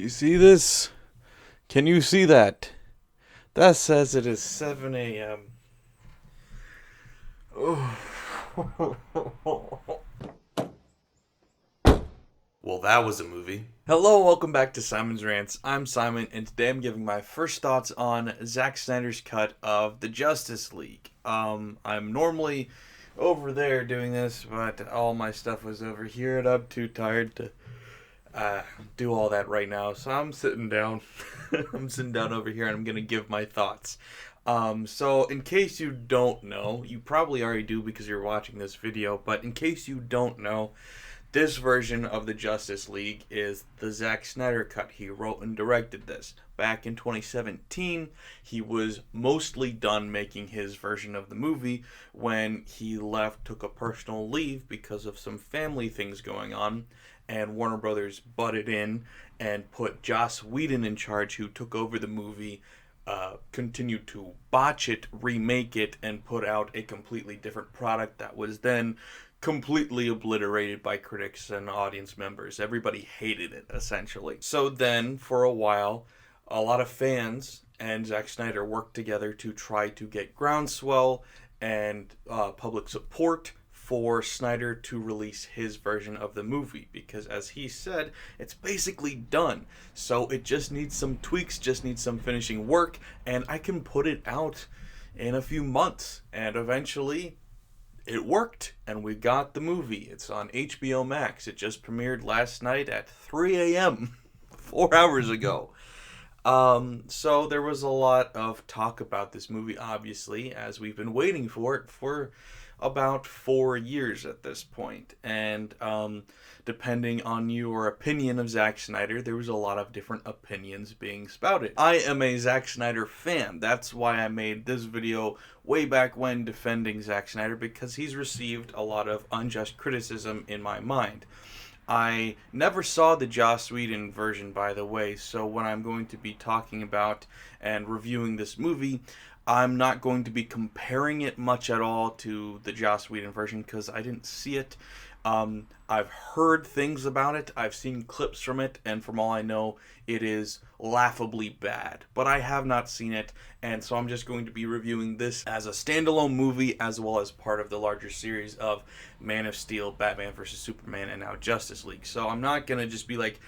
You see this? Can you see that? That says it is 7 a.m. Well, that was a movie. Hello, welcome back to Simon's Rants. I'm Simon, and today I'm giving my first thoughts on Zack Snyder's cut of the Justice League. I'm normally over there doing this, but all my stuff was over here, and I'm too tired to do all that right now. So I'm sitting down. I'm sitting down over here, and I'm gonna give my thoughts. So in case you don't know, you probably already do because you're watching this video, but in case you don't know, this version of the Justice League is the Zack Snyder cut. He wrote and directed this. Back in 2017, he was mostly done making his version of the movie when he took a personal leave because of some family things going on, and Warner Brothers butted in and put Joss Whedon in charge, who took over the movie, continued to botch it, remake it, and put out a completely different product that was then completely obliterated by critics and audience members. Everybody hated it, essentially. So then, for a while, a lot of fans and Zack Snyder worked together to try to get groundswell and public support for Snyder to release his version of the movie, because as he said, it's basically done. So it just needs some tweaks, just needs some finishing work, and I can put it out in a few months. And eventually it worked, and we got the movie. It's on HBO Max. It just premiered last night at 3 a.m., 4 hours ago. So there was a lot of talk about this movie, obviously, as we've been waiting for it for about 4 years at this point. And depending on your opinion of Zack Snyder, there was a lot of different opinions being spouted. I am a Zack Snyder fan. That's why I made this video way back when defending Zack Snyder, because he's received a lot of unjust criticism in my mind. I never saw the Joss Whedon version, by the way, so when I'm going to be talking about and reviewing this movie, I'm not going to be comparing it much at all to the Joss Whedon version because I didn't see it. I've heard things about it, I've seen clips from it, and from all I know, it is laughably bad. But I have not seen it, and so I'm just going to be reviewing this as a standalone movie as well as part of the larger series of Man of Steel, Batman vs. Superman, and now Justice League. So I'm not going to just be like,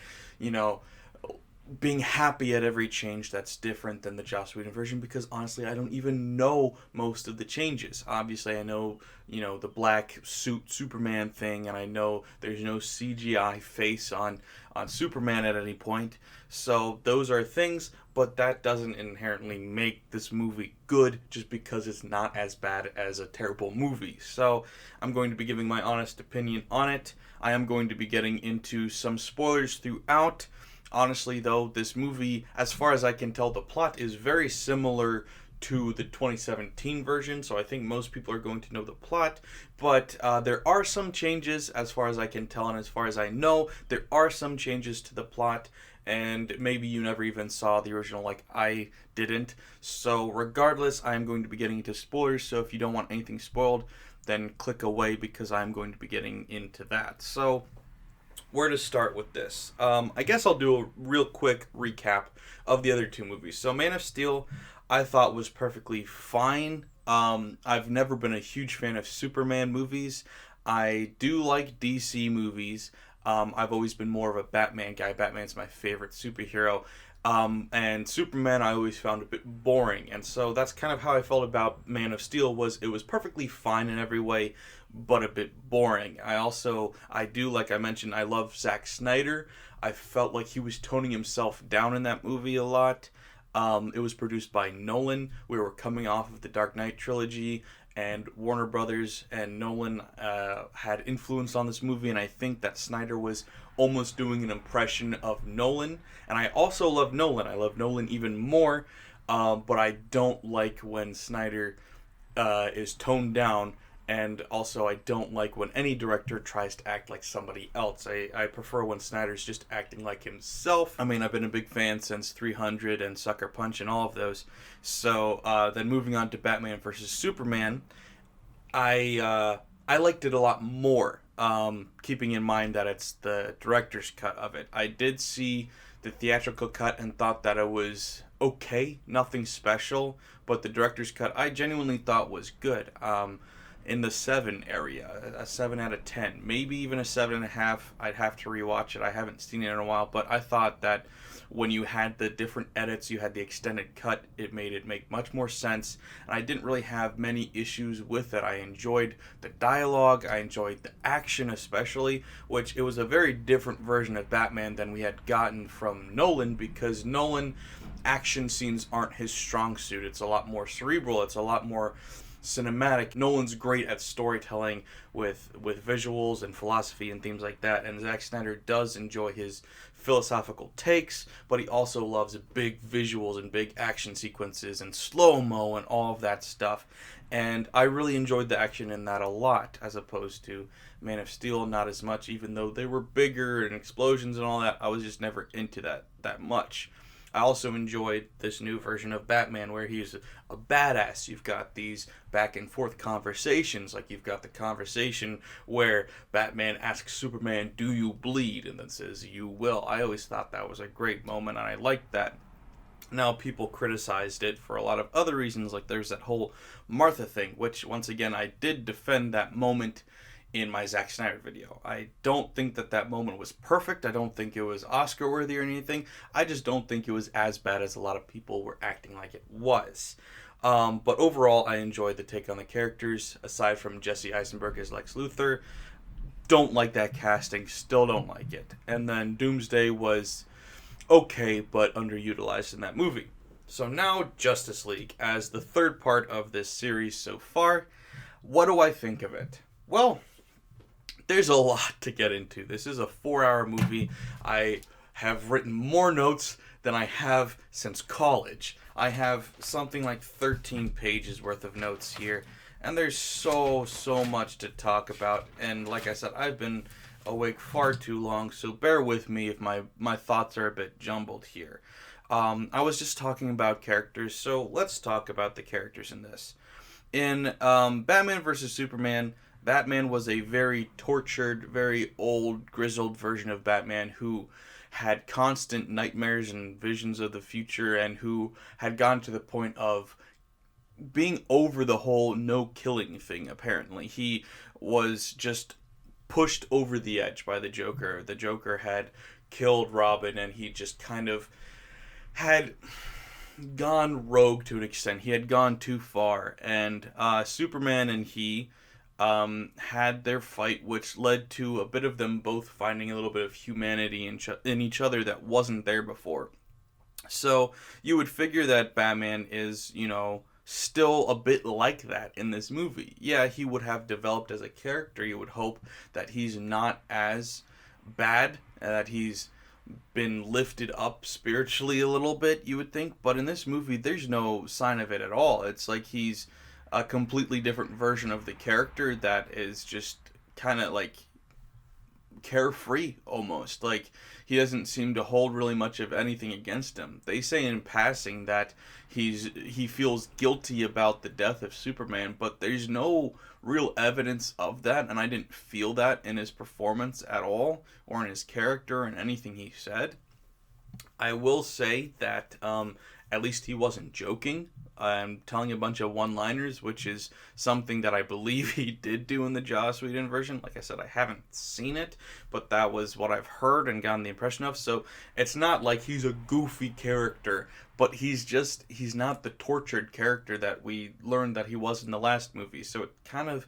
being happy at every change that's different than the Joss Whedon version, because honestly I don't even know most of the changes. Obviously I know, the black suit Superman thing, and I know there's no CGI face on Superman at any point. So those are things, but that doesn't inherently make this movie good just because it's not as bad as a terrible movie. So I'm going to be giving my honest opinion on it. I am going to be getting into some spoilers throughout. Honestly, though, this movie, as far as I can tell, the plot is very similar to the 2017 version, so I think most people are going to know the plot, but there are some changes, as far as I can tell, and as far as I know, there are some changes to the plot, and maybe you never even saw the original like I didn't. So regardless, I'm going to be getting into spoilers, so if you don't want anything spoiled, then click away, because I'm going to be getting into that. So where to start with this? I guess I'll do a real quick recap of the other two movies. So Man of Steel, I thought was perfectly fine. I've never been a huge fan of Superman movies. I do like DC movies. I've always been more of a Batman guy. Batman's my favorite superhero. And Superman I always found a bit boring. And so that's kind of how I felt about Man of Steel. It was perfectly fine in every way, but a bit boring. I do, like I mentioned, I love Zack Snyder. I felt like he was toning himself down in that movie a lot. It was produced by Nolan. We were coming off of the Dark Knight trilogy, and Warner Brothers and Nolan had influence on this movie, and I think that Snyder was almost doing an impression of Nolan. And I also love Nolan. I love Nolan even more, but I don't like when Snyder is toned down. And also, I don't like when any director tries to act like somebody else. I prefer when Snyder's just acting like himself. I mean, I've been a big fan since 300 and Sucker Punch and all of those. So then moving on to Batman vs. Superman, I liked it a lot more, keeping in mind that it's the director's cut of it. I did see the theatrical cut and thought that it was okay, nothing special, but the director's cut I genuinely thought was good. In the 7 area, a 7 out of 10, maybe even a 7.5. I'd have to rewatch it. I haven't seen it in a while, but I thought that when you had the different edits, you had the extended cut, it made it make much more sense, and I didn't really have many issues with it. I enjoyed the dialogue, I enjoyed the action especially, which it was a very different version of Batman than we had gotten from Nolan, because Nolan action scenes aren't his strong suit. It's a lot more cerebral, it's a lot more cinematic. Nolan's great at storytelling with visuals and philosophy and things like that, and Zack Snyder does enjoy his philosophical takes, but he also loves big visuals and big action sequences and slow-mo and all of that stuff, and I really enjoyed the action in that a lot, as opposed to Man of Steel, not as much, even though they were bigger and explosions and all that. I was just never into that much. I also enjoyed this new version of Batman where he's a badass. You've got these back and forth conversations, like you've got the conversation where Batman asks Superman, "Do you bleed?" and then says, "You will." I always thought that was a great moment, and I liked that. Now, people criticized it for a lot of other reasons, like there's that whole Martha thing, which, once again, I did defend that moment in my Zack Snyder video. I don't think that moment was perfect. I don't think it was Oscar worthy or anything. I just don't think it was as bad as a lot of people were acting like it was. But overall, I enjoyed the take on the characters, aside from Jesse Eisenberg as Lex Luthor. Don't like that casting, still don't like it. And then Doomsday was okay, but underutilized in that movie. So now, Justice League, as the third part of this series so far. What do I think of it? Well, there's a lot to get into. This is a 4-hour movie. I have written more notes than I have since college. I have something like 13 pages worth of notes here, and there's so much to talk about. And like I said, I've been awake far too long, so bear with me if my thoughts are a bit jumbled here. I was just talking about characters, so let's talk about the characters in this. In Batman vs. Superman, Batman was a very tortured, very old, grizzled version of Batman who had constant nightmares and visions of the future, and who had gotten to the point of being over the whole no-killing thing, apparently. He was just pushed over the edge by the Joker. The Joker had killed Robin, and he just kind of had gone rogue to an extent. He had gone too far, and Superman and he had their fight, which led to a bit of them both finding a little bit of humanity in each other that wasn't there before. So you would figure that Batman is, still a bit like that in this movie. Yeah, he would have developed as a character. You would hope that he's not as bad, that he's been lifted up spiritually a little bit, you would think. But in this movie, there's no sign of it at all. It's like he's a completely different version of the character that is just kind of like carefree almost. Like, he doesn't seem to hold really much of anything against him. They say in passing that he feels guilty about the death of Superman, but there's no real evidence of that, and I didn't feel that in his performance at all, or in his character, and anything he said. I will say that at least he wasn't joking. Telling a bunch of one-liners, which is something that I believe he did do in the Joss Whedon version. Like I said, I haven't seen it, but that was what I've heard and gotten the impression of. So it's not like he's a goofy character, but he's not the tortured character that we learned that he was in the last movie. So it kind of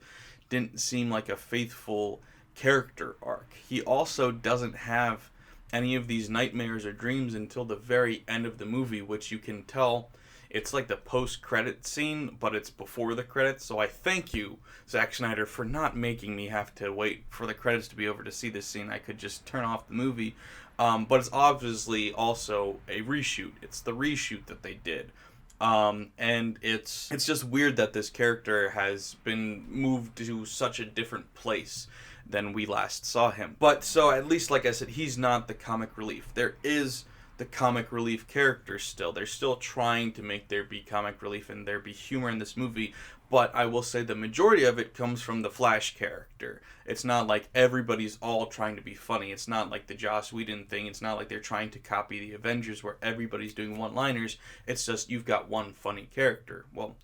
didn't seem like a faithful character arc. He also doesn't have any of these nightmares or dreams until the very end of the movie, which you can tell. It's like the post-credit scene, but it's before the credits. So I thank you, Zack Snyder, for not making me have to wait for the credits to be over to see this scene. I could just turn off the movie. But it's obviously also a reshoot. It's the reshoot that they did. And it's just weird that this character has been moved to such a different place than we last saw him. But so at least, like I said, he's not the comic relief. There is the comic relief characters still. They're still trying to make there be comic relief and there be humor in this movie, but I will say the majority of it comes from the Flash character. It's not like everybody's all trying to be funny. It's not like the Joss Whedon thing. It's not like they're trying to copy the Avengers where everybody's doing one-liners. It's just you've got one funny character. Well,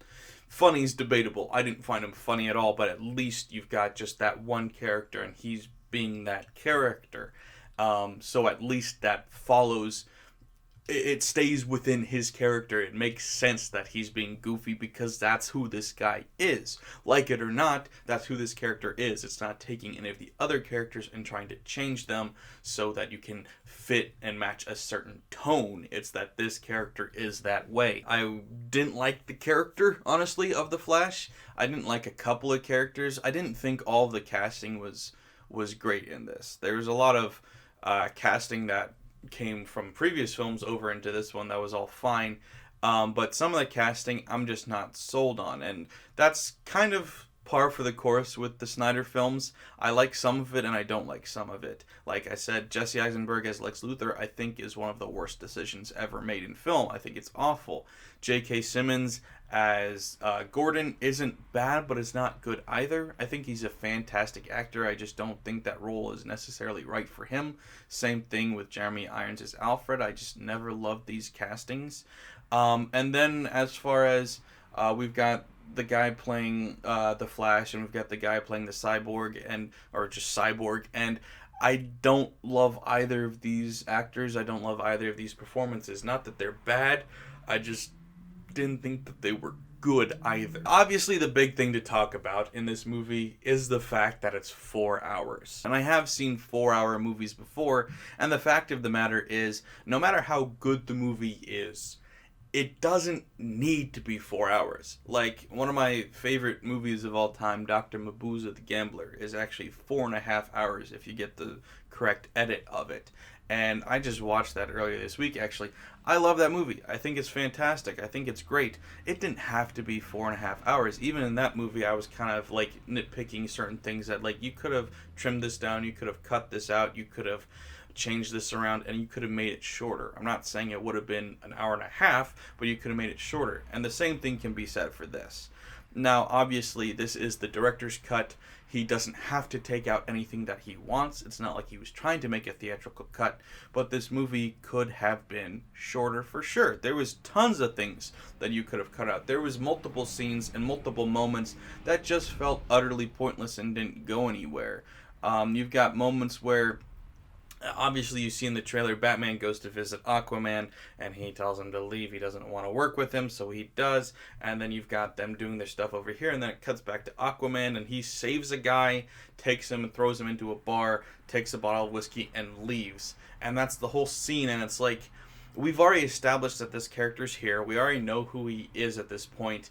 funny's debatable. I didn't find him funny at all, but at least you've got just that one character and he's being that character. So at least that follows, it stays within his character. It makes sense that he's being goofy because that's who this guy is. Like it or not, that's who this character is. It's not taking any of the other characters and trying to change them so that you can fit and match a certain tone. It's that this character is that way. I didn't like the character, honestly, of the Flash. I didn't like a couple of characters. I didn't think all of the casting was great in this. There was a lot of casting that came from previous films over into this one that was all fine, but some of the casting I'm just not sold on, and that's kind of par for the course with the Snyder films. I like some of it and I don't like some of it. Like I said, Jesse Eisenberg as Lex Luthor I think is one of the worst decisions ever made in film. I think it's awful. J.K. Simmons as Gordon isn't bad, but it's not good either. I think he's a fantastic actor. I just don't think that role is necessarily right for him. Same thing with Jeremy Irons as Alfred. I just never loved these castings. And then as far as we've got the guy playing the Flash and we've got the guy playing the Cyborg, or just Cyborg, and I don't love either of these actors. I don't love either of these performances. Not that they're bad, I just didn't think that they were good either. Obviously, the big thing to talk about in this movie is the fact that it's 4 hours. And I have seen 4-hour movies before, and the fact of the matter is, no matter how good the movie is, it doesn't need to be 4 hours. Like, one of my favorite movies of all time, Dr. Mabuse the Gambler, is actually 4.5 hours if you get the correct edit of it. And I just watched that earlier this week, actually. I love that movie. I think it's fantastic. I think it's great. It didn't have to be 4.5 hours. Even in that movie, I was kind of, like, nitpicking certain things that, like, you could have trimmed this down, you could have cut this out, you could have changed this around, and you could have made it shorter. I'm not saying it would have been an hour and a half, but you could have made it shorter. And the same thing can be said for this. Now, obviously, this is the director's cut. He doesn't have to take out anything that he wants. It's not like he was trying to make a theatrical cut, but this movie could have been shorter for sure. There was tons of things that you could have cut out. There was multiple scenes and multiple moments that just felt utterly pointless and didn't go anywhere. You've got moments where, obviously, you see in the trailer, Batman goes to visit Aquaman, and he tells him to leave. He doesn't want to work with him, so he does. And then you've got them doing their stuff over here, and then it cuts back to Aquaman, and he saves a guy, takes him and throws him into a bar, takes a bottle of whiskey, and leaves. And that's the whole scene, and it's like, we've already established that this character's here. We already know who he is at this point.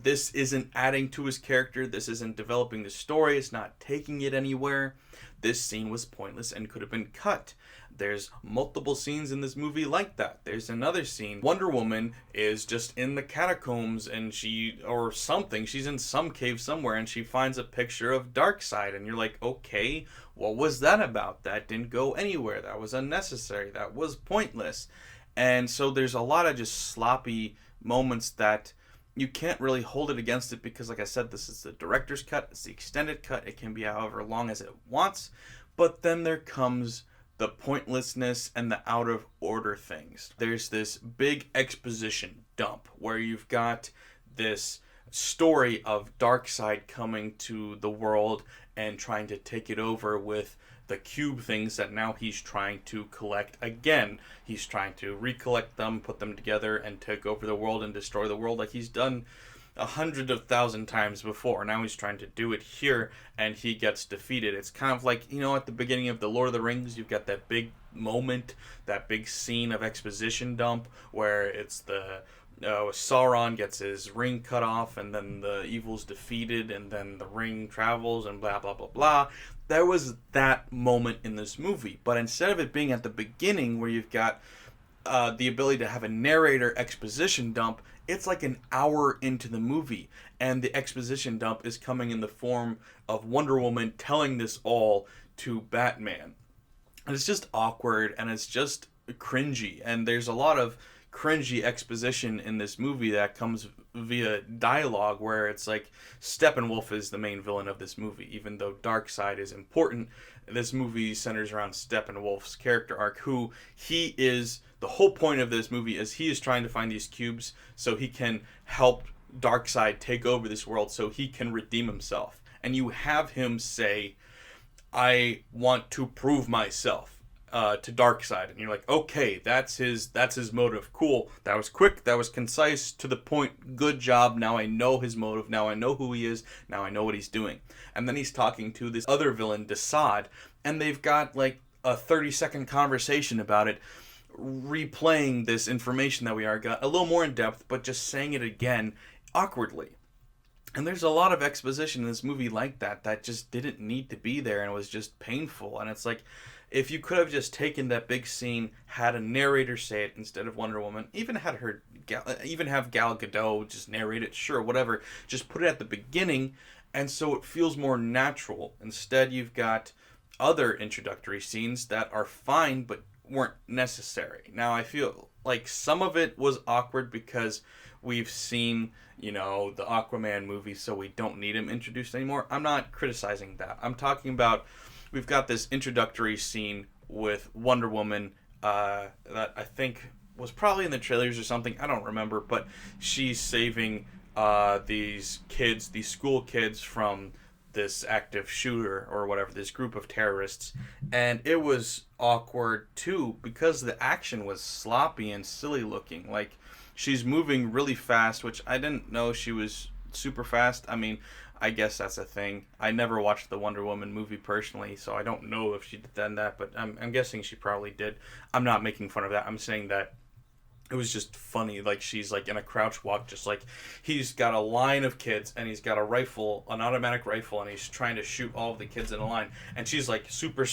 This isn't adding to his character. This isn't developing the story. It's not taking it anywhere. This scene was pointless and could have been cut. There's multiple scenes in this movie like that. There's another scene. Wonder Woman is just in the catacombs and she's in some cave somewhere and she finds a picture of Darkseid and you're like, okay, what was that about? That didn't go anywhere. That was unnecessary. That was pointless. And so there's a lot of just sloppy moments that you can't really hold it against it because, like I said, this is the director's cut. It's the extended cut. It can be however long as it wants. But then there comes the pointlessness and the out of order things. There's this big exposition dump where you've got this story of Darkseid coming to the world and trying to take it over with the cube things that now he's trying to collect again. He's trying to recollect them, put them together, and take over the world and destroy the world like he's done 100,000 times before. Now he's trying to do it here, and he gets defeated. It's kind of like, at the beginning of The Lord of the Rings, you've got that big moment, that big scene of exposition dump, where it's Sauron gets his ring cut off, and then the evil's defeated, and then the ring travels, and blah, blah, blah, blah. There was that moment in this movie, but instead of it being at the beginning where you've got the ability to have a narrator exposition dump, it's like an hour into the movie, and the exposition dump is coming in the form of Wonder Woman telling this all to Batman. And it's just awkward, and it's just cringy, and there's a lot of cringy exposition in this movie that comes via dialogue, where it's like Steppenwolf is the main villain of this movie. Even though Darkseid is important, this movie centers around Steppenwolf's character arc, who he is. The whole point of this movie is he is trying to find these cubes so he can help Darkseid take over this world, so he can redeem himself. And you have him say, I want to prove myself to Darkseid, and you're like, okay, that's his motive. Cool. That was quick. That was concise, to the point. Good job. Now I know his motive. Now I know who he is. Now I know what he's doing. And then he's talking to this other villain, Desaad, and they've got like a 30-second conversation about it, replaying this information that we are got a little more in depth, but just saying it again awkwardly. And there's a lot of exposition in this movie like that just didn't need to be there, and it was just painful. And it's like, if you could have just taken that big scene, had a narrator say it instead of Wonder Woman, even have Gal Gadot just narrate it, sure, whatever, just put it at the beginning, and so it feels more natural. Instead, you've got other introductory scenes that are fine, but weren't necessary. Now, I feel like some of it was awkward because we've seen, the Aquaman movie, so we don't need him introduced anymore. I'm not criticizing that. I'm talking about, we've got this introductory scene with Wonder Woman that I think was probably in the trailers or something. I don't remember, but she's saving these school kids from this active shooter or whatever, this group of terrorists. And it was awkward too because the action was sloppy and silly looking. Like, she's moving really fast, which I didn't know she was super fast. I mean, I guess that's a thing. I never watched the Wonder Woman movie personally, so I don't know if she did that, but I'm guessing she probably did. I'm not making fun of that. I'm saying that it was just funny. Like, she's like in a crouch walk, just like, he's got a line of kids and he's got a rifle, an automatic rifle, and he's trying to shoot all of the kids in a line, and she's like super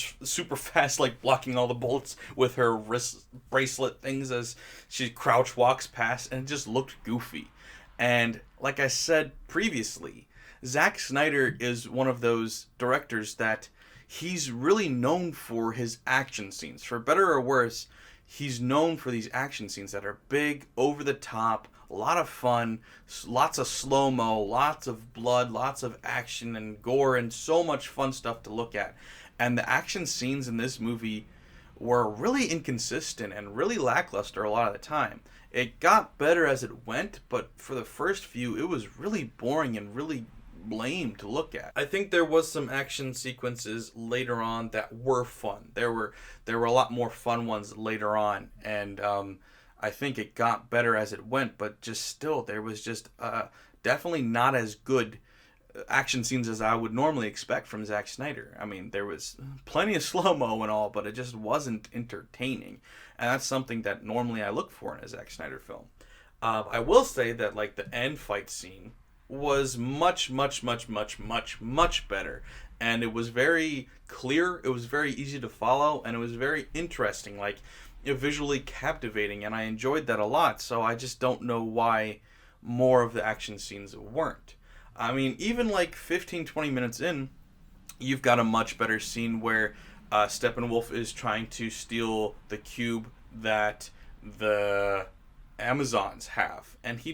fast, like blocking all the bullets with her wrist bracelet things as she crouch walks past, and it just looked goofy. And like I said previously, Zack Snyder is one of those directors that he's really known for his action scenes. For better or worse, he's known for these action scenes that are big, over the top, a lot of fun, lots of slow-mo, lots of blood, lots of action and gore, and so much fun stuff to look at. And the action scenes in this movie were really inconsistent and really lackluster a lot of the time. It got better as it went, but for the first few, it was really boring and really lame to look at. I think there was some action sequences later on that were fun. There were a lot more fun ones later on, and I think it got better as it went, but just still, there was just definitely not as good action scenes as I would normally expect from Zack Snyder. I mean, there was plenty of slow-mo and all, but it just wasn't entertaining, and that's something that normally I look for in a Zack Snyder film. I will say that, like, the end fight scene was much better, and it was very clear, it was very easy to follow, and it was very interesting, like, visually captivating, and I enjoyed that a lot. So I just don't know why more of the action scenes weren't. I mean, even like 15-20 minutes in, you've got a much better scene where Steppenwolf is trying to steal the cube that the Amazons have, and he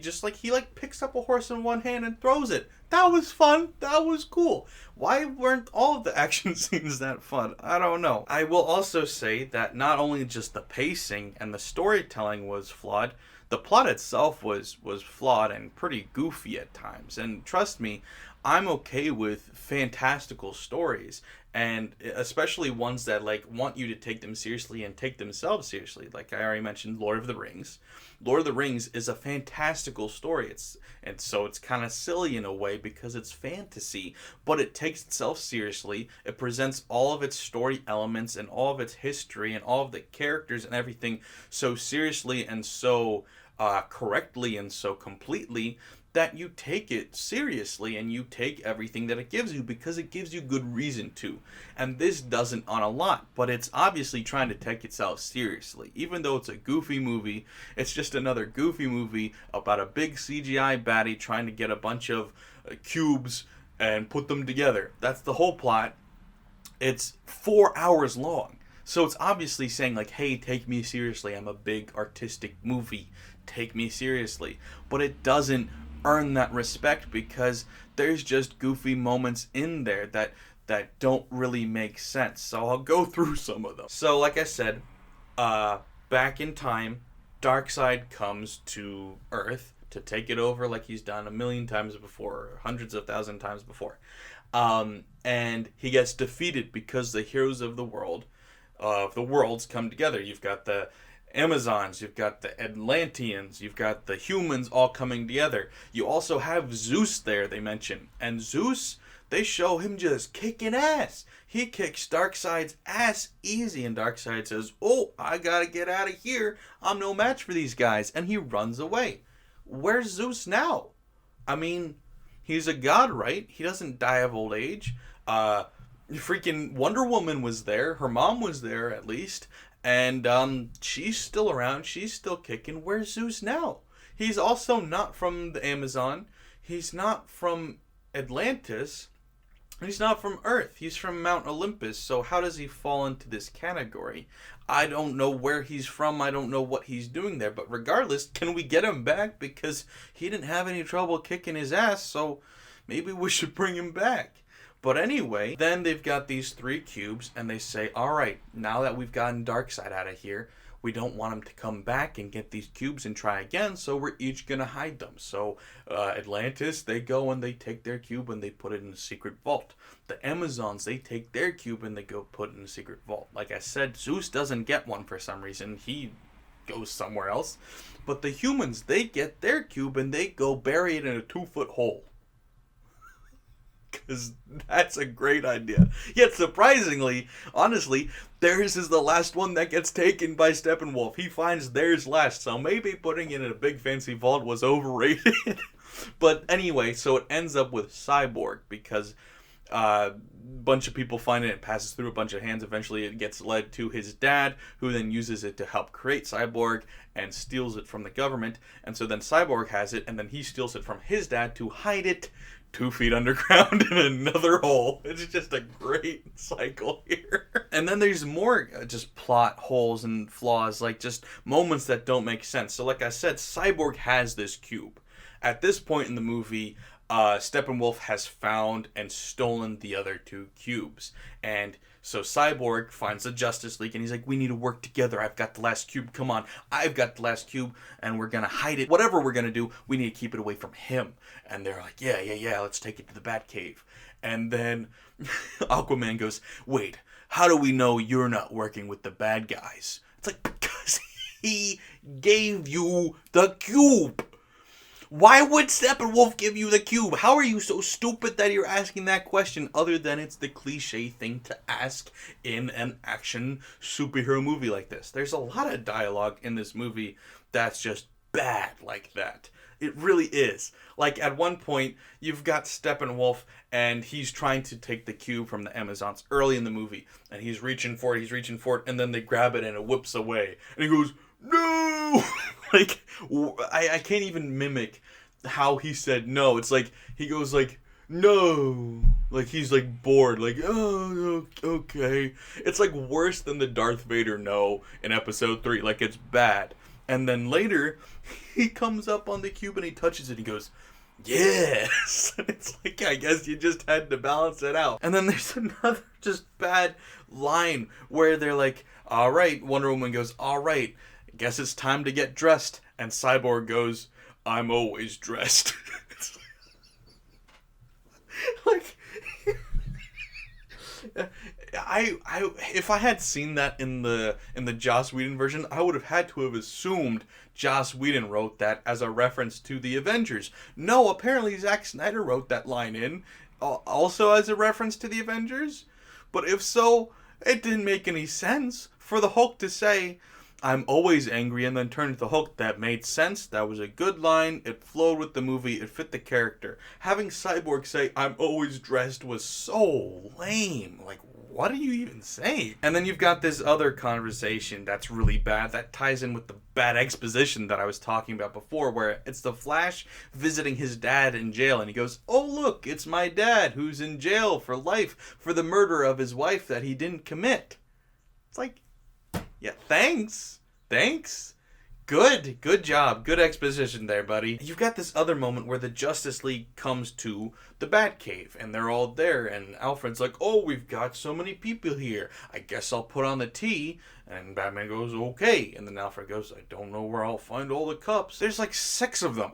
picks up a horse in one hand and throws it. That was fun. That was cool. Why weren't all of the action scenes that fun? I don't know. I will also say that not only just the pacing and the storytelling was flawed, the plot itself was flawed and pretty goofy at times. And trust me, I'm okay with fantastical stories, and especially ones that like want you to take them seriously and take themselves seriously. Like I already mentioned, Lord of the Rings. Lord of the Rings is a fantastical story. It's kind of silly in a way because it's fantasy, but it takes itself seriously. It presents all of its story elements and all of its history and all of the characters and everything so seriously and so correctly and so completely that you take it seriously and you take everything that it gives you because it gives you good reason to. And this doesn't on a lot, but it's obviously trying to take itself seriously. Even though it's a goofy movie, it's just another goofy movie about a big CGI baddie trying to get a bunch of cubes and put them together. That's the whole plot. It's 4 hours long. So it's obviously saying, like, hey, take me seriously. I'm a big artistic movie. Take me seriously. But it doesn't earn that respect because there's just goofy moments in there that don't really make sense. So I'll go through some of them. So like I said, back in time, Darkseid comes to Earth to take it over like he's done a million times before, hundreds of thousand times before. And he gets defeated because the heroes of the worlds come together. You've got the Amazons, you've got the Atlanteans, you've got the humans all coming together. You also have Zeus there, they mention. And Zeus, they show him just kicking ass. He kicks Darkseid's ass easy, and Darkseid says, oh, I gotta get out of here. I'm no match for these guys. And he runs away. Where's Zeus now? I mean, he's a god, right? He doesn't die of old age. Freaking Wonder Woman was there. Her mom was there, at least. And she's still around. She's still kicking. Where's Zeus now? He's also not from the Amazon. He's not from Atlantis. He's not from Earth. He's from Mount Olympus. So how does he fall into this category? I don't know where he's from. I don't know what he's doing there. But regardless, can we get him back? Because he didn't have any trouble kicking his ass. So maybe we should bring him back. But anyway, then they've got these 3 cubes. And they say, all right, now that we've gotten Darkseid out of here, we don't want him to come back and get these cubes and try again, so we're each going to hide them. So Atlantis, they go and they take their cube and they put it in a secret vault. The Amazons, they take their cube and they go put it in a secret vault. Like I said, Zeus doesn't get one for some reason. He goes somewhere else. But the humans, they get their cube and they go bury it in a 2-foot hole. Because that's a great idea. Yet surprisingly, honestly, theirs is the last one that gets taken by Steppenwolf. He finds theirs last, so maybe putting it in a big fancy vault was overrated. But anyway, so it ends up with Cyborg because a bunch of people find it. It passes through a bunch of hands. Eventually it gets led to his dad, who then uses it to help create Cyborg and steals it from the government. And so then Cyborg has it, and then he steals it from his dad to hide it 2 feet underground in another hole. It's just a great cycle here. And then there's more just plot holes and flaws, like just moments that don't make sense. So like I said, Cyborg has this cube. At this point in the movie, Steppenwolf has found and stolen the other 2 cubes. And so Cyborg finds the Justice League and he's like, we need to work together. I've got the last cube. Come on. I've got the last cube and we're going to hide it. Whatever we're going to do, we need to keep it away from him. And they're like, yeah, let's take it to the Batcave. And then Aquaman goes, wait, how do we know you're not working with the bad guys? It's like, because he gave you the cube. Why would Steppenwolf give you the cube? How are you so stupid that you're asking that question, other than it's the cliche thing to ask in an action superhero movie like this? There's a lot of dialogue in this movie that's just bad like that. It really is. Like, at one point, you've got Steppenwolf, and he's trying to take the cube from the Amazons early in the movie. And he's reaching for it, and then they grab it, and it whips away. And he goes, no! Like, I can't even mimic how he said no. It's like, he goes like, no. Like, he's like bored. Like, oh, okay. It's like worse than the Darth Vader no in episode 3. Like, it's bad. And then later, he comes up on the cube and he touches it. He goes, yes. It's like, I guess you just had to balance it out. And then there's another just bad line where they're like, all right. Wonder Woman goes, all right. Guess it's time to get dressed. And Cyborg goes, I'm always dressed. Like, if I had seen that in the Joss Whedon version, I would have had to have assumed Joss Whedon wrote that as a reference to the Avengers. No, apparently Zack Snyder wrote that line in also as a reference to the Avengers. But if so, it didn't make any sense for the Hulk to say, I'm always angry, and then turn to the Hulk. That made sense. That was a good line. It flowed with the movie. It fit the character. Having Cyborg say, I'm always dressed, was so lame. Like, what are you even saying? And then you've got this other conversation that's really bad that ties in with the bad exposition that I was talking about before, where it's the Flash visiting his dad in jail, and he goes, oh, look, it's my dad who's in jail for life for the murder of his wife that he didn't commit. It's like, yeah, thanks. Good job. Good exposition there, buddy. You've got this other moment where the Justice League comes to the Batcave, and they're all there, and Alfred's like, oh, we've got so many people here. I guess I'll put on the tea. And Batman goes, okay. And then Alfred goes, I don't know where I'll find all the cups. There's like 6 of them.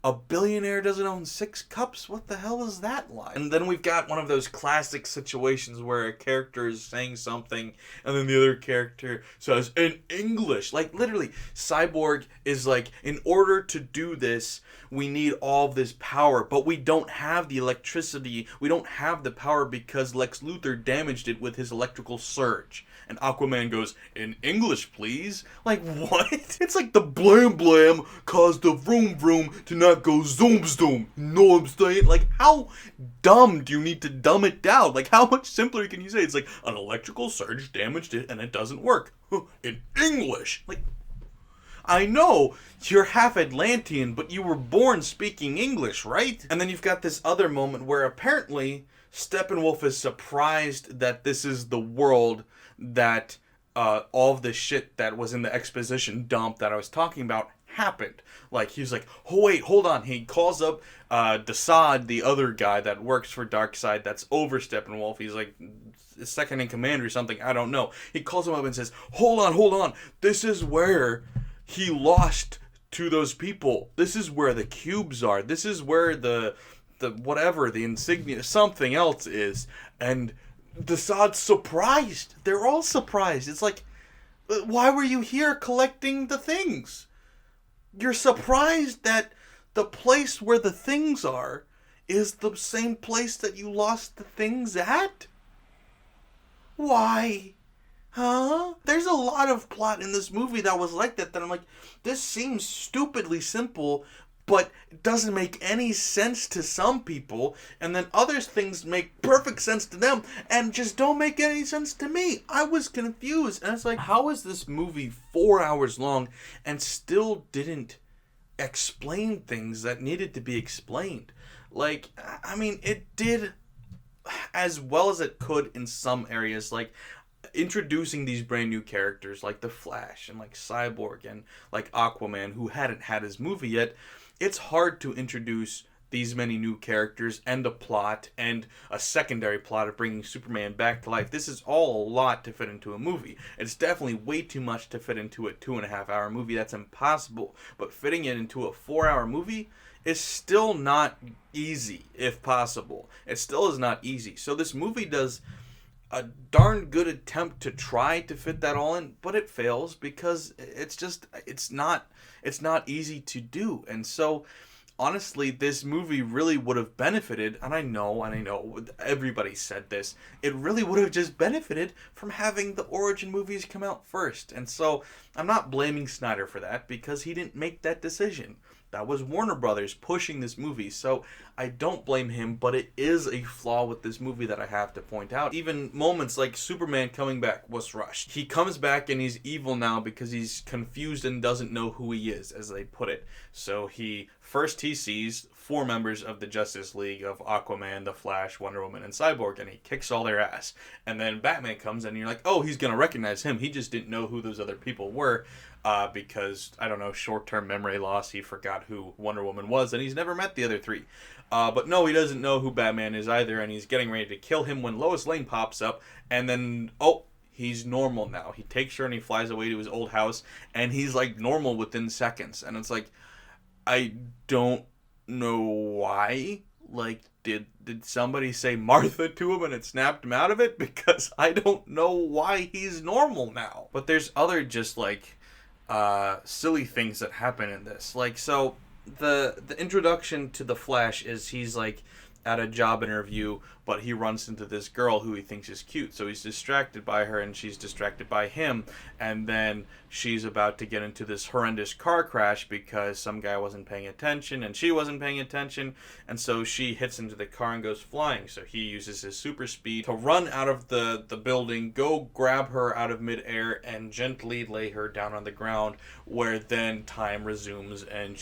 A billionaire doesn't own 6 cups? What the hell is that line? And then we've got one of those classic situations where a character is saying something and then the other character says, in English. Like, literally, Cyborg is like, in order to do this, we need all of this power, but we don't have the electricity. We don't have the power because Lex Luthor damaged it with his electrical surge. And Aquaman goes, in English, please? Like, what? It's like the blam blam caused the vroom vroom to not go zoom zoom. You know what I'm saying? Like, how dumb do you need to dumb it down? Like, how much simpler can you say? It's like, an electrical surge damaged it and it doesn't work. In English. Like, I know you're half Atlantean, but you were born speaking English, right? And then you've got this other moment where apparently Steppenwolf is surprised that this is the world that all of the shit that was in the exposition dump that I was talking about happened. Like, he's like, oh wait, hold on. He calls up Desaad, the other guy that works for Darkseid that's over Steppenwolf. He's like second in command or something, I don't know. He calls him up and says, hold on. This is where he lost to those people. This is where the cubes are. This is where the whatever, the insignia, something else is. And Desaad's surprised. They're all surprised. It's like, why were you here collecting the things? You're surprised that the place where the things are is the same place that you lost the things at? Why? Huh? There's a lot of plot in this movie that was like that I'm like, this seems stupidly simple, but it doesn't make any sense to some people, and then other things make perfect sense to them and just don't make any sense to me. I was confused, and it's like, how is this movie 4 hours long and still didn't explain things that needed to be explained? Like, I mean, it did as well as it could in some areas, like introducing these brand new characters like the Flash and like Cyborg and like Aquaman, who hadn't had his movie yet. It's hard to introduce these many new characters and a plot and a secondary plot of bringing Superman back to life. This is all a lot to fit into a movie. It's definitely way too much to fit into a 2.5 hour movie. That's impossible. But fitting it into a 4 hour movie is still not easy, if possible. It still is not easy. So this movie does a darn good attempt to try to fit that all in, but it fails because it's not easy to do. And so honestly, this movie really would have benefited, and I know everybody said this, it really would have just benefited from having the origin movies come out first. And so I'm not blaming Snyder for that because he didn't make that decision. That was Warner Brothers pushing this movie, so I don't blame him, but it is a flaw with this movie that I have to point out. Even moments like Superman coming back was rushed. He comes back and he's evil now because he's confused and doesn't know who he is, as they put it. So he sees 4 members of the Justice League of Aquaman, the Flash, Wonder Woman, and Cyborg, and he kicks all their ass. And then Batman comes and you're like, oh, he's gonna recognize him. He just didn't know who those other people were. Because, I don't know, short-term memory loss, he forgot who Wonder Woman was, and he's never met the other 3. But no, he doesn't know who Batman is either, and he's getting ready to kill him when Lois Lane pops up, and then, oh, he's normal now. He takes her and he flies away to his old house, and he's, like, normal within seconds. And it's like, I don't know why. Like, did somebody say Martha to him and it snapped him out of it? Because I don't know why he's normal now. But there's other just, like, silly things that happen in this. Like, so the introduction to the Flash is he's like at a job interview, but he runs into this girl who he thinks is cute. So he's distracted by her and she's distracted by him. And then she's about to get into this horrendous car crash because some guy wasn't paying attention and she wasn't paying attention. And so she hits into the car and goes flying. So he uses his super speed to run out of the building, go grab her out of midair and gently lay her down on the ground, where then time resumes and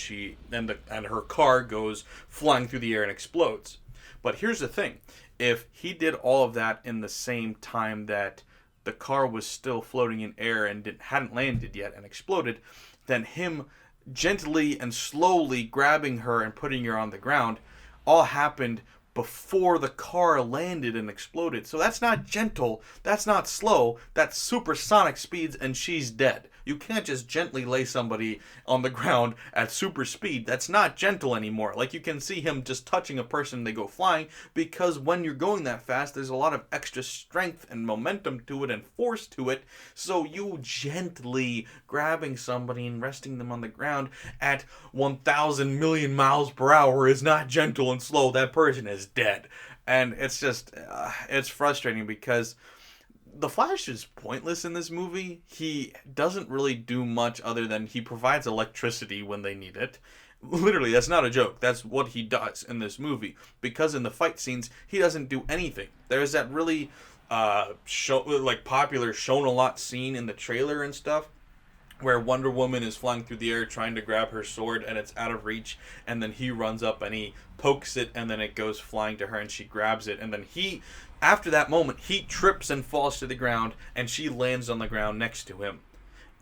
her car goes flying through the air and explodes. But here's the thing. If he did all of that in the same time that the car was still floating in air and hadn't landed yet and exploded, then him gently and slowly grabbing her and putting her on the ground all happened before the car landed and exploded. So that's not gentle, that's not slow, that's supersonic speeds, and she's dead. You can't just gently lay somebody on the ground at super speed. That's not gentle anymore. Like, you can see him just touching a person, they go flying, because when you're going that fast, there's a lot of extra strength and momentum to it and force to it. So you gently grabbing somebody and resting them on the ground at 1,000 million miles per hour is not gentle and slow. That person is dead. And it's just, it's frustrating because the Flash is pointless in this movie. He doesn't really do much other than he provides electricity when they need it. Literally, that's not a joke. That's what he does in this movie. Because in the fight scenes, he doesn't do anything. There's that really popular shown a lot scene in the trailer and stuff, where Wonder Woman is flying through the air trying to grab her sword and it's out of reach, and then he runs up and he pokes it and then it goes flying to her and she grabs it, and then after that moment, he trips and falls to the ground and she lands on the ground next to him.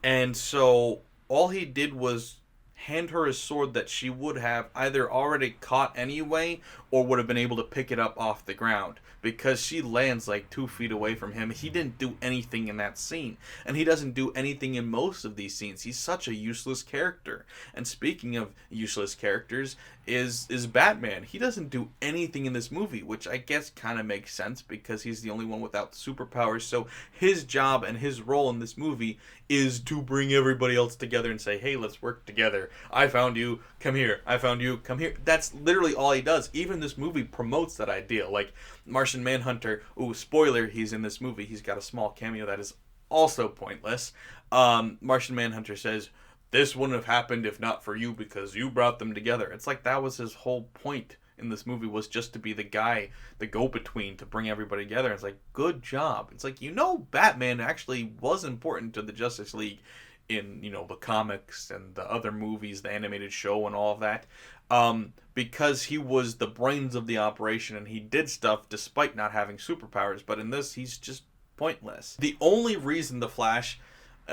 And so all he did was hand her a sword that she would have either already caught anyway or would have been able to pick it up off the ground, because she lands like 2 feet away from him. He didn't do anything in that scene, and he doesn't do anything in most of these scenes. He's such a useless character. And speaking of useless characters, is Batman. He doesn't do anything in this movie, which I guess kind of makes sense because he's the only one without superpowers. So his job and his role in this movie is to bring everybody else together and say, hey, let's work together. I found you, come here. I found you, come here. That's literally all he does. Even this movie promotes that idea. Like Martian Manhunter, spoiler, he's in this movie. He's got a small cameo that is also pointless. Martian Manhunter says, this wouldn't have happened if not for you because you brought them together. It's like that was his whole point in this movie, was just to be the guy, the go-between, to bring everybody together. It's like, good job. It's like, Batman actually was important to the Justice League in, the comics and the other movies, the animated show and all of that. Because he was the brains of the operation and he did stuff despite not having superpowers. But in this, he's just pointless. The only reason the Flash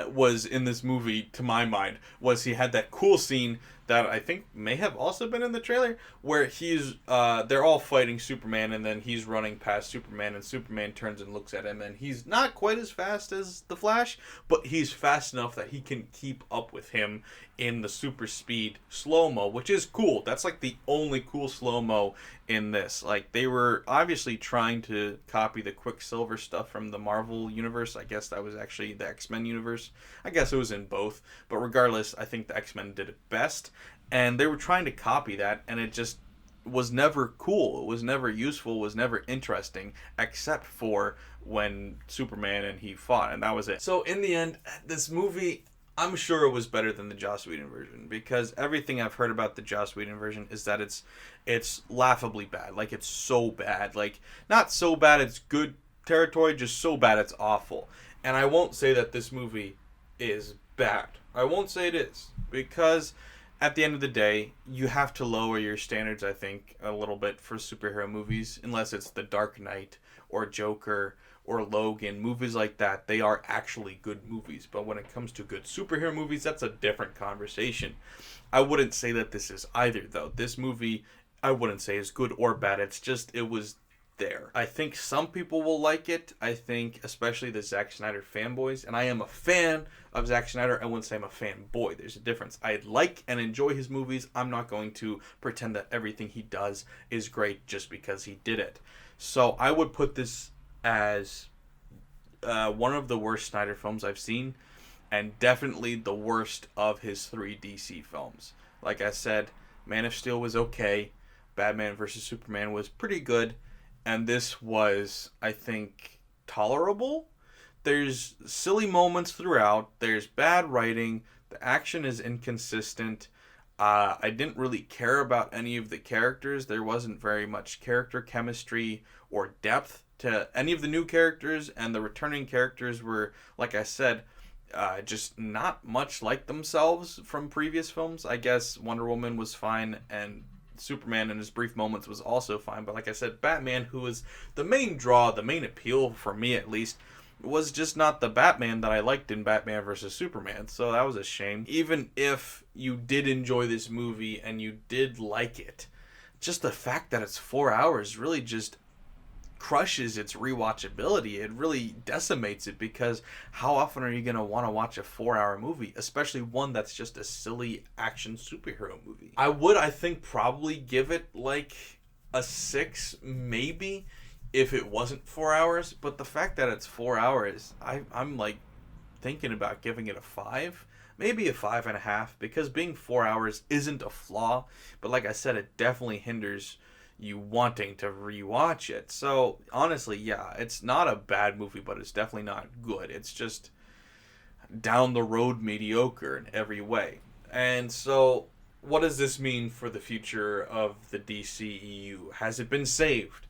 was in this movie, to my mind, was he had that cool scene that I think may have also been in the trailer, where they're all fighting Superman, and then he's running past Superman, and Superman turns and looks at him, and he's not quite as fast as the Flash, but he's fast enough that he can keep up with him in the super speed slow-mo, which is cool. That's like the only cool slow-mo in this. Like, they were obviously trying to copy the Quicksilver stuff from the Marvel universe. I guess that was actually the X-Men universe. I guess it was in both, but regardless, I think the X-Men did it best. And they were trying to copy that, and it just was never cool. It was never useful, was never interesting, except for when Superman and he fought, and that was it. So in the end, this movie, I'm sure it was better than the Joss Whedon version, because everything I've heard about the Joss Whedon version is that it's laughably bad. Like, it's so bad. Like, not so bad it's good territory, just so bad it's awful. And I won't say that this movie is bad. I won't say it is, because at the end of the day, you have to lower your standards, I think, a little bit for superhero movies, unless it's The Dark Knight or Joker or Logan. Movies like that, they are actually good movies. But when it comes to good superhero movies, that's a different conversation. I wouldn't say that this is either, though. This movie, I wouldn't say is good or bad. It's just, it was there. I think some people will like it. I think especially the Zack Snyder fanboys, and I am a fan of Zack Snyder. I wouldn't say I'm a fanboy. There's a difference. I like and enjoy his movies. I'm not going to pretend that everything he does is great just because he did it. So I would put this as one of the worst Snyder films I've seen, and definitely the worst of his 3 DC films. Like I said, Man of Steel was okay. Batman vs. Superman was pretty good. And this was, I think, tolerable. There's silly moments throughout. There's bad writing. The action is inconsistent. I didn't really care about any of the characters. There wasn't very much character chemistry or depth to any of the new characters. And the returning characters were, like I said, just not much like themselves from previous films. I guess Wonder Woman was fine, and Superman in his brief moments was also fine. But like I said, Batman, who was the main draw, the main appeal for me at least, was just not the Batman that I liked in Batman vs. Superman. So that was a shame. Even if you did enjoy this movie and you did like it, just the fact that it's 4 hours really just crushes its rewatchability. It really decimates it, because how often are you going to want to watch a 4 hour movie, especially one that's just a silly action superhero movie? I think, probably give it like a 6, maybe, if it wasn't 4 hours. But the fact that it's 4 hours, I'm like thinking about giving it a 5. Maybe a 5.5, because being 4 hours isn't a flaw, but like I said, it definitely hinders you wanting to rewatch it. So honestly, yeah, it's not a bad movie, but it's definitely not good. It's just down the road mediocre in every way. And so, what does this mean for the future of the DCEU? Has it been saved?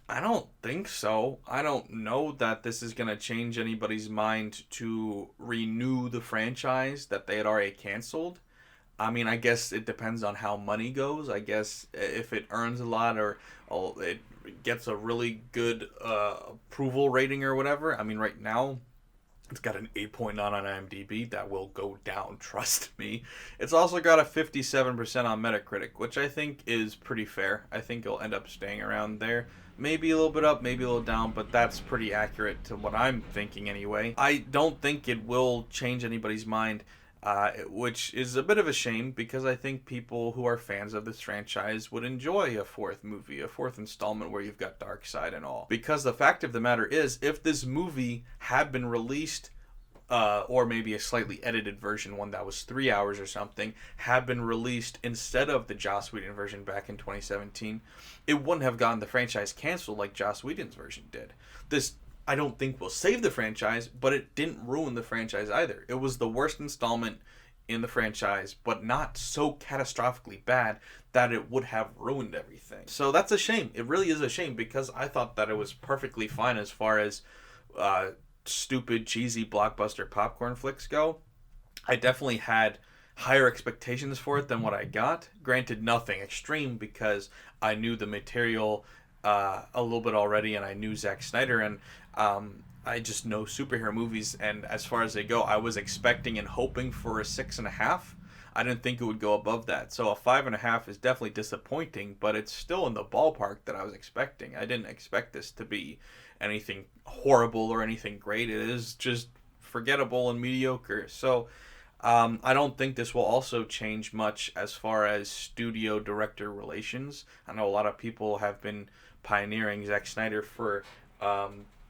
I don't think so. I don't know that this is going to change anybody's mind to renew the franchise that they had already canceled. I mean, I guess it depends on how money goes. I guess if it earns a lot, or it gets a really good approval rating or whatever. I mean, right now, it's got an 8.9 on IMDb. That will go down, trust me. It's also got a 57% on Metacritic, which I think is pretty fair. I think it'll end up staying around there. Maybe a little bit up, maybe a little down, but that's pretty accurate to what I'm thinking anyway. I don't think it will change anybody's mind, which is a bit of a shame, because I think people who are fans of this franchise would enjoy a fourth movie, a fourth installment where you've got Darkseid and all. Because the fact of the matter is, if this movie had been released, or maybe a slightly edited version, one that was 3 hours or something, had been released instead of the Joss Whedon version back in 2017, it wouldn't have gotten the franchise canceled like Joss Whedon's version did. This, I don't think, will save the franchise, but it didn't ruin the franchise either. It was the worst installment in the franchise, but not so catastrophically bad that it would have ruined everything. So that's a shame. It really is a shame, because I thought that it was perfectly fine as far as stupid, cheesy blockbuster popcorn flicks go. I definitely had higher expectations for it than what I got. Granted, nothing extreme, because I knew the material a little bit already, and I knew Zack Snyder, and I just know superhero movies, and as far as they go, I was expecting and hoping for a 6.5. I didn't think it would go above that. So a 5.5 is definitely disappointing, but it's still in the ballpark that I was expecting. I didn't expect this to be anything horrible or anything great. It is just forgettable and mediocre. So I don't think this will also change much as far as studio director relations. I know a lot of people have been pioneering Zack Snyder for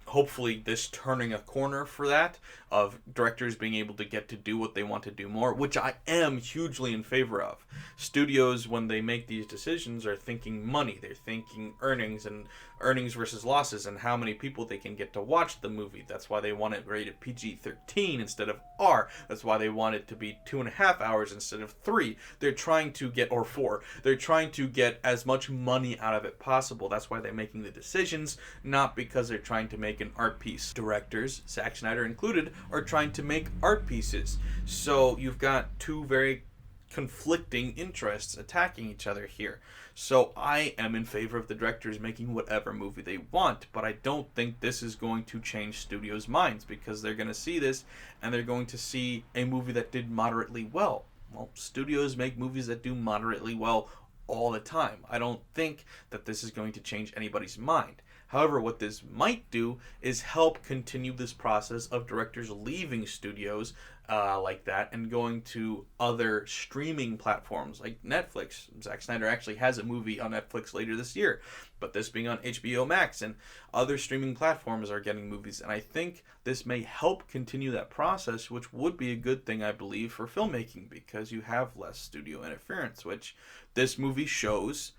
hopefully this turning a corner for that, of directors being able to get to do what they want to do more, which I am hugely in favor of. Studios, when they make these decisions, are thinking money. They're thinking earnings, and earnings versus losses, and how many people they can get to watch the movie. That's why they want it rated PG-13 instead of R. That's why they want it to be 2.5 hours instead of 3. They're trying to get, or 4. They're trying to get as much money out of it possible. That's why they're making the decisions, not because they're trying to make an art piece. Directors, Zack Snyder included, are trying to make art pieces. So you've got two very conflicting interests attacking each other here. So I am in favor of the directors making whatever movie they want, but I don't think this is going to change studios' minds, because they're going to see this and they're going to see a movie that did moderately well. Well, studios make movies that do moderately well all the time. I don't think that this is going to change anybody's mind. However, what this might do is help continue this process of directors leaving studios like that and going to other streaming platforms like Netflix. Zack Snyder actually has a movie on Netflix later this year, but this being on HBO Max, and other streaming platforms are getting movies. And I think this may help continue that process, which would be a good thing, I believe, for filmmaking, because you have less studio interference, which this movie shows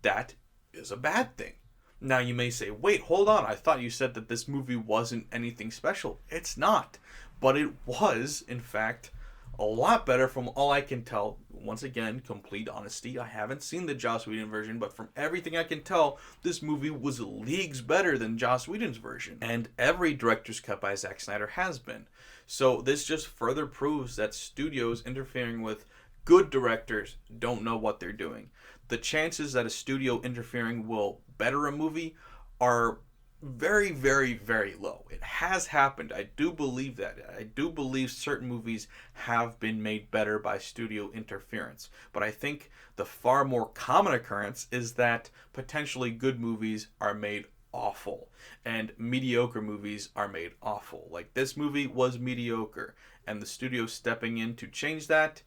that is a bad thing. Now you may say, wait, hold on, I thought you said that this movie wasn't anything special. It's not. But it was, in fact, a lot better from all I can tell. Once again, complete honesty, I haven't seen the Joss Whedon version, but from everything I can tell, this movie was leagues better than Joss Whedon's version. And every director's cut by Zack Snyder has been. So this just further proves that studios interfering with good directors don't know what they're doing. The chances that a studio interfering will better a movie are very, very, very low. It has happened. I do believe that. I do believe certain movies have been made better by studio interference. But I think the far more common occurrence is that potentially good movies are made awful and mediocre movies are made awful. Like, this movie was mediocre, and the studio stepping in to change that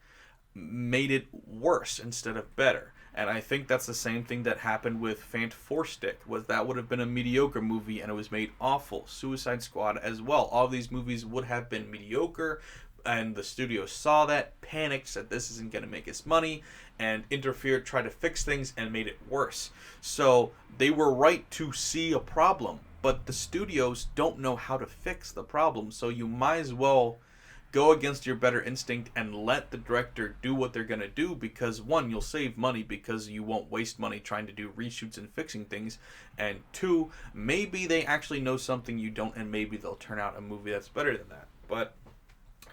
made it worse instead of better. And I think that's the same thing that happened with Fant4stic. Was that would have been a mediocre movie and it was made awful. Suicide Squad as well. All of these movies would have been mediocre, and the studio saw that, panicked, said this isn't going to make us money, and interfered, tried to fix things, and made it worse. So they were right to see a problem, but the studios don't know how to fix the problem. So you might as well go against your better instinct and let the director do what they're going to do, because one, you'll save money because you won't waste money trying to do reshoots and fixing things, and two, maybe they actually know something you don't, and maybe they'll turn out a movie that's better than that. But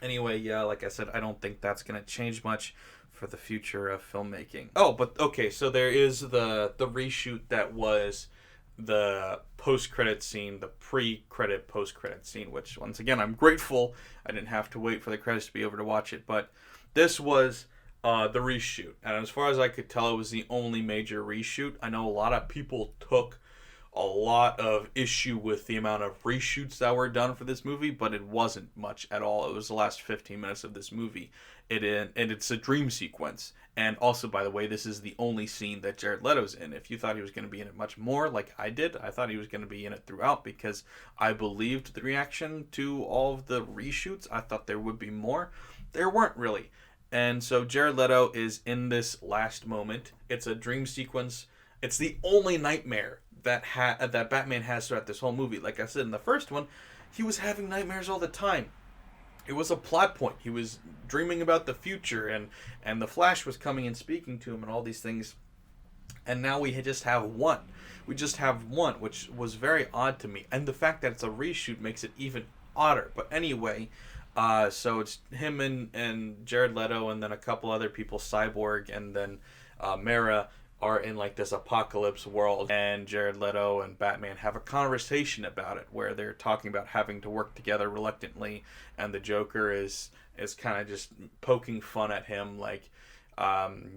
anyway, yeah, like I said, I don't think that's going to change much for the future of filmmaking. Oh, but okay, so there is the reshoot that was the post-credit scene, the pre-credit post-credit scene, which once again I'm grateful I didn't have to wait for the credits to be over to watch it. But this was the reshoot, and as far as I could tell, it was the only major reshoot. I know a lot of people took a lot of issue with the amount of reshoots that were done for this movie, but it wasn't much at all. It was the last 15 minutes of this movie. And it's a dream sequence. And also, by the way, this is the only scene that Jared Leto's in. If you thought he was going to be in it much more, like I did, I thought he was going to be in it throughout, because I believed the reaction to all of the reshoots. I thought there would be more. There weren't really. And so Jared Leto is in this last moment. It's a dream sequence. It's the only nightmare that Batman has throughout this whole movie. Like I said in the first one, he was having nightmares all the time. It was a plot point. He was dreaming about the future, and the Flash was coming and speaking to him and all these things. And now we just have one. We just have one, which was very odd to me. And the fact that it's a reshoot makes it even odder. But anyway, so it's him and Jared Leto, and then a couple other people, Cyborg, and then Mara, are in like this apocalypse world, and Jared Leto and Batman have a conversation about it where they're talking about having to work together reluctantly, and the Joker is kind of just poking fun at him, like,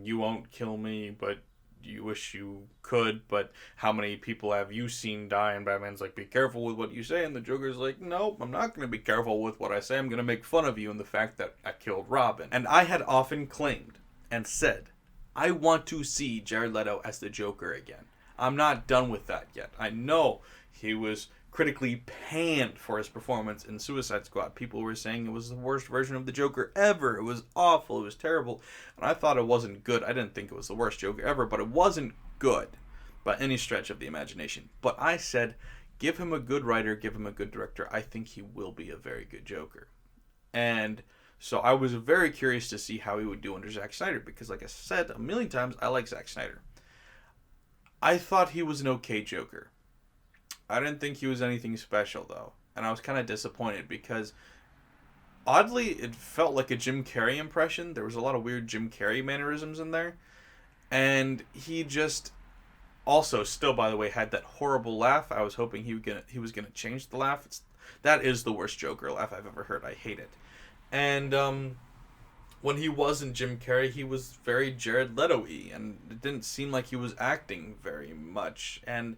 you won't kill me, but you wish you could, but how many people have you seen die? And Batman's like, be careful with what you say, and the Joker's like, nope, I'm not going to be careful with what I say, I'm going to make fun of you and the fact that I killed Robin. And I had often claimed and said, I want to see Jared Leto as the Joker again. I'm not done with that yet. I know he was critically panned for his performance in Suicide Squad. People were saying it was the worst version of the Joker ever. It was awful. It was terrible. And I thought it wasn't good. I didn't think it was the worst Joker ever, but it wasn't good by any stretch of the imagination. But I said, give him a good writer, give him a good director. I think he will be a very good Joker. And so I was very curious to see how he would do under Zack Snyder, because like I said a million times, I like Zack Snyder. I thought he was an okay Joker. I didn't think he was anything special, though. And I was kind of disappointed because, oddly, it felt like a Jim Carrey impression. There was a lot of weird Jim Carrey mannerisms in there. And he just also, still, by the way, had that horrible laugh. I was hoping he was gonna change the laugh. That is the worst Joker laugh I've ever heard. I hate it. And when he wasn't Jim Carrey, he was very Jared Leto-y, and it didn't seem like he was acting very much. And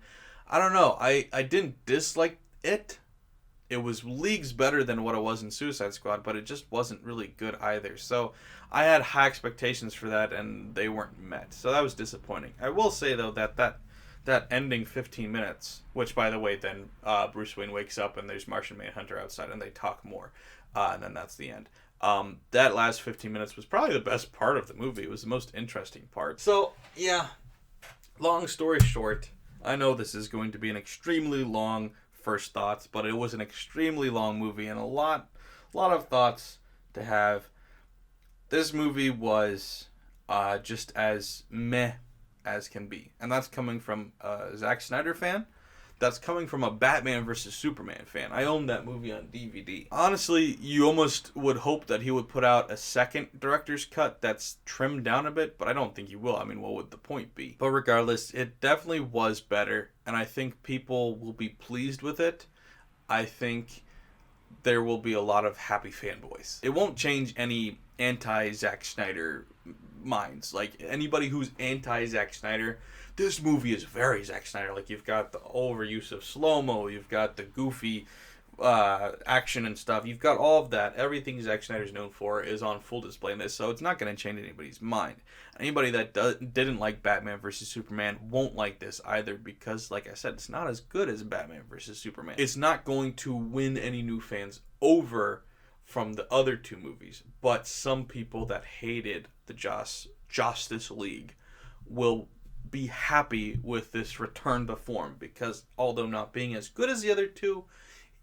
I don't know, I didn't dislike it. It was leagues better than what it was in Suicide Squad, but it just wasn't really good either. So I had high expectations for that, and they weren't met. So that was disappointing. I will say, though, that ending 15 minutes, which, by the way, then Bruce Wayne wakes up and there's Martian Manhunter outside and they talk more. And then that's the end. That last 15 minutes was probably the best part of the movie. It was the most interesting part. So, yeah, long story short, I know this is going to be an extremely long first thoughts, but it was an extremely long movie and a lot of thoughts to have. This movie was just as meh as can be. And that's coming from a Zack Snyder fan. that's coming from a Batman vs. Superman fan. I own that movie on DVD. Honestly, you almost would hope that he would put out a second director's cut that's trimmed down a bit, but I don't think he will. I mean, what would the point be? But regardless, it definitely was better, and I think people will be pleased with it. I think there will be a lot of happy fanboys. It won't change any anti-Zack Snyder minds. Like, anybody who's anti-Zack Snyder, this movie is very Zack Snyder. Like, you've got the overuse of slow-mo, you've got the goofy action and stuff. You've got all of that. Everything Zack Snyder's known for is on full display in this, so it's not going to change anybody's mind. Anybody that didn't like Batman vs. Superman won't like this either, because, like I said, it's not as good as Batman vs. Superman. It's not going to win any new fans over from the other two movies, but some people that hated the Justice League will be happy with this return to form, because although not being as good as the other two,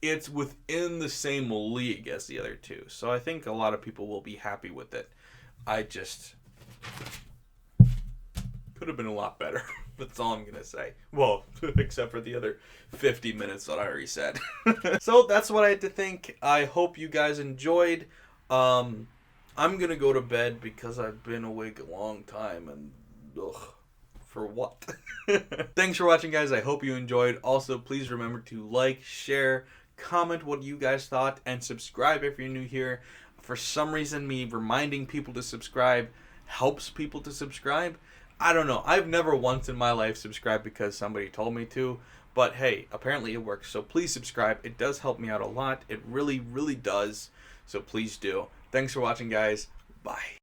it's within the same league as the other two. So I think a lot of people will be happy with it. I just could have been a lot better. That's all I'm going to say. Well, except for the other 50 minutes that I already said. So that's what I had to think. I hope you guys enjoyed. I'm going to go to bed because I've been awake a long time, and for what? Thanks for watching, guys. I hope you enjoyed. Also, please remember to like, share, comment what you guys thought, and subscribe if you're new here. For some reason, me reminding people to subscribe helps people to subscribe. I don't know. I've never once in my life subscribed because somebody told me to. But hey, apparently it works. So please subscribe. It does help me out a lot. It really, really does. So please do. Thanks for watching, guys. Bye.